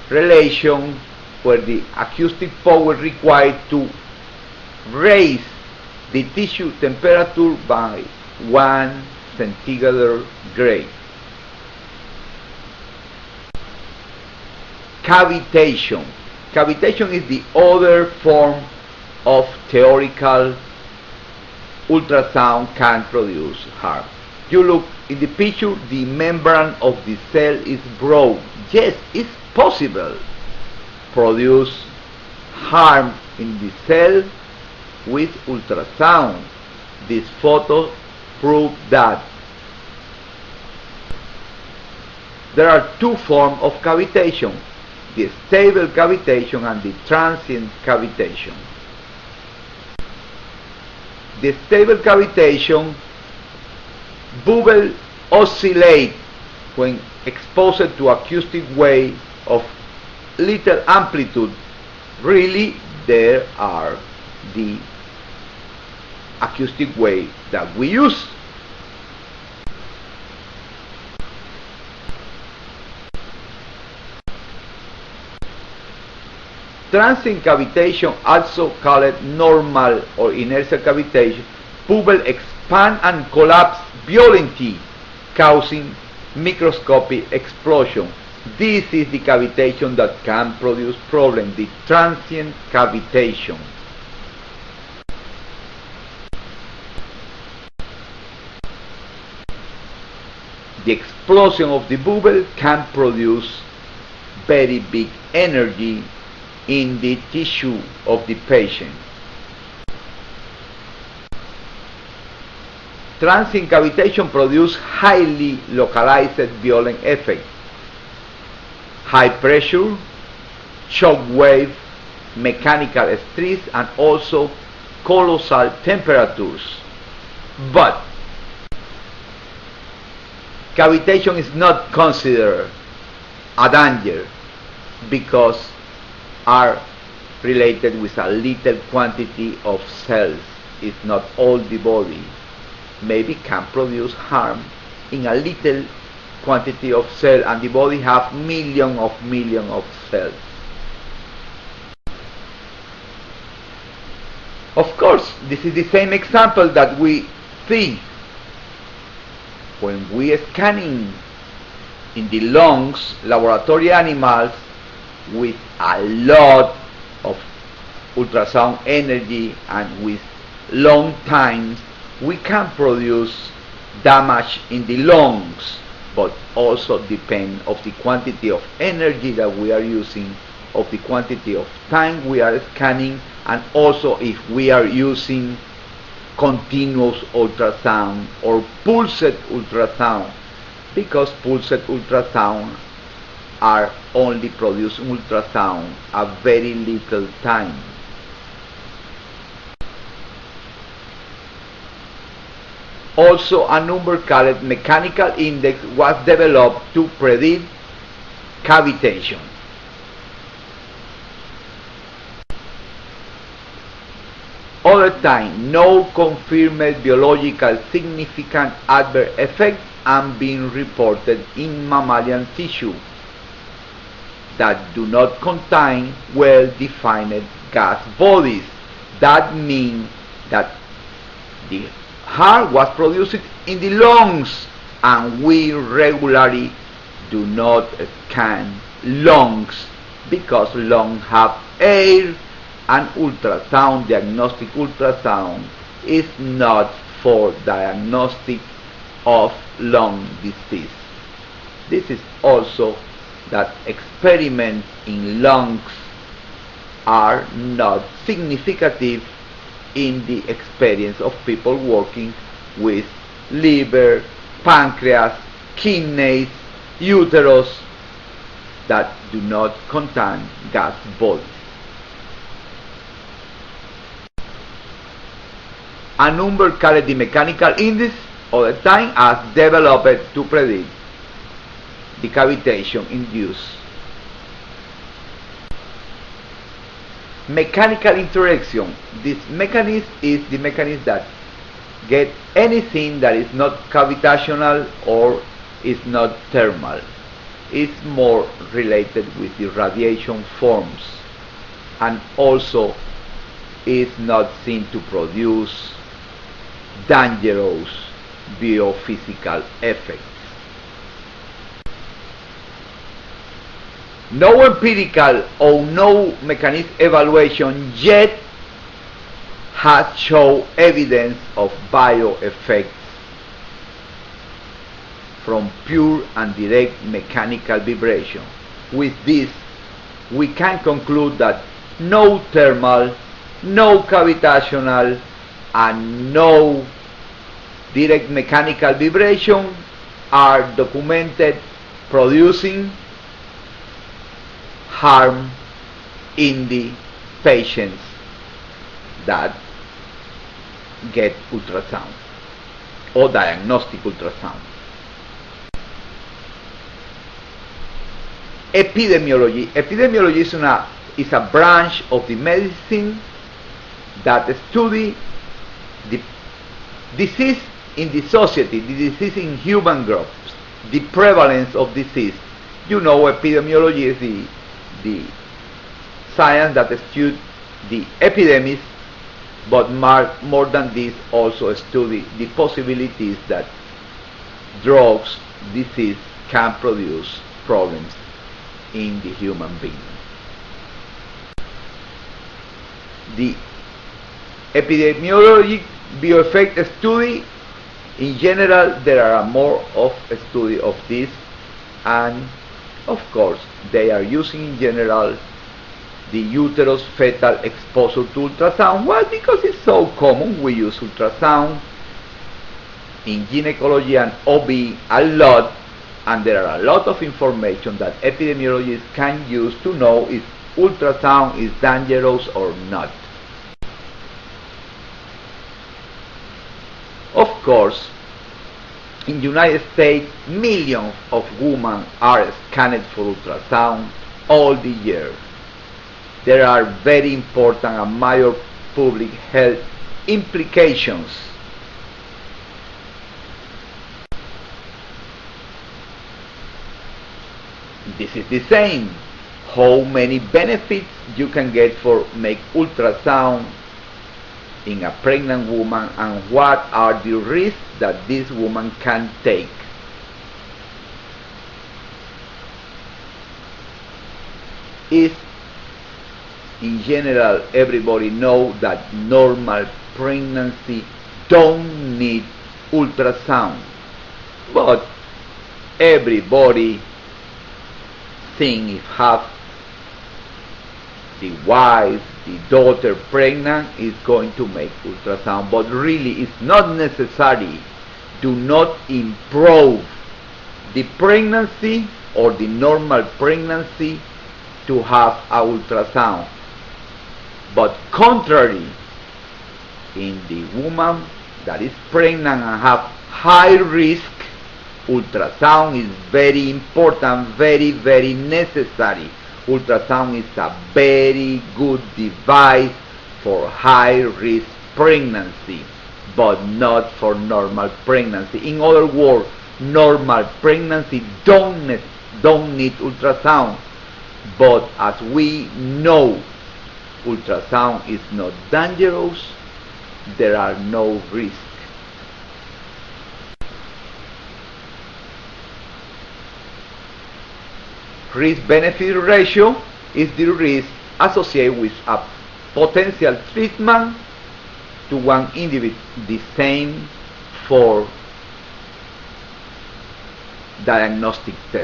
relation where the acoustic power required to raise the tissue temperature by 1 centigrade grade. Cavitation. Cavitation is the other form of theoretical ultrasound can produce harm. You look in the picture, the membrane of the cell is broad. Yes, it's possible produce harm in the cell with ultrasound. This photo proves that. There are two forms of cavitation, the stable cavitation and the transient cavitation. The stable cavitation, bubble oscillate when exposed to acoustic wave of little amplitude. Really, there are the acoustic wave that we use. Transient cavitation, also called normal or inertial cavitation, bubble expand and collapse violently, causing microscopic explosion. This is the cavitation that can produce problems, the transient cavitation. The explosion of the bubble can produce very big energy in the tissue of the patient. Transient cavitation produces highly localized violent effects, high pressure, shock wave, mechanical stress, and also colossal temperatures. But cavitation is not considered a danger because are related with a little quantity of cells. It's not all the body. Maybe can produce harm in a little quantity of cell, and the body have millions of cells. Of course, this is the same example that we see when we are scanning in the lungs laboratory animals with a lot of ultrasound energy and with long times. We can produce damage in the lungs, but also depend of the quantity of energy that we are using, of the quantity of time we are scanning, and also if we are using continuous ultrasound or pulsed ultrasound, because pulsed ultrasound are only produce ultrasound a very little time. Also, a number called mechanical index was developed to predict cavitation. Other time, no confirmed biological significant adverse effects are being reported in mammalian tissue that do not contain well-defined gas bodies. That means that the harm was produced in the lungs, and we regularly do not scan lungs because lungs have air, and ultrasound, diagnostic ultrasound, is not for diagnostic of lung disease. This is also that experiments in lungs are not significant in the experience of people working with liver, pancreas, kidneys, uterus that do not contain gas bodies. A number called the mechanical index over time has developed to predict the cavitation induced. Mechanical interaction. This mechanism is the mechanism that get anything that is not cavitational or is not thermal. is more related with the radiation forms, and also is not seen to produce dangerous biophysical effects. No empirical or no mechanism evaluation yet has shown evidence of bioeffects from pure and direct mechanical vibration. With this, we can conclude that no thermal, no cavitational, and no direct mechanical vibration are documented producing harm in the patients that get ultrasound or diagnostic ultrasound. Epidemiology. Epidemiology is a branch of the medicine that study the disease in the society, the disease in human groups, the prevalence of disease. You know, epidemiology is the science that studies the epidemics, but more than this, also study the possibilities that drugs, disease can produce problems in the human being. The epidemiologic bioeffect study, in general, there are more of a study of this, and of course they are using in general the uterus fetal exposure to ultrasound. Why? Because it's so common. We use ultrasound in gynecology and OB a lot, and there are a lot of information that epidemiologists can use to know if ultrasound is dangerous or not. Of course, in the United States, millions of women are scanned for ultrasound all the year. There are very important and major public health implications. This is the same. How many benefits you can get for make ultrasound in a pregnant woman, and what are the risks that this woman can take. Is in general, everybody know that normal pregnancy don't need ultrasound, but everybody think if have the wife, the daughter pregnant, is going to make ultrasound, but really it's not necessary. Do not improve the pregnancy or the normal pregnancy to have a ultrasound, but contrary, in the woman that is pregnant and have high risk, ultrasound is very important, very necessary. Ultrasound is a very good device for high risk pregnancy, but not for normal pregnancy. In other words, normal pregnancy don't need ultrasound, but as we know, ultrasound is not dangerous, there are no risks. Risk-benefit ratio is the risk associated with a potential treatment to one individual, the same for diagnostic tests.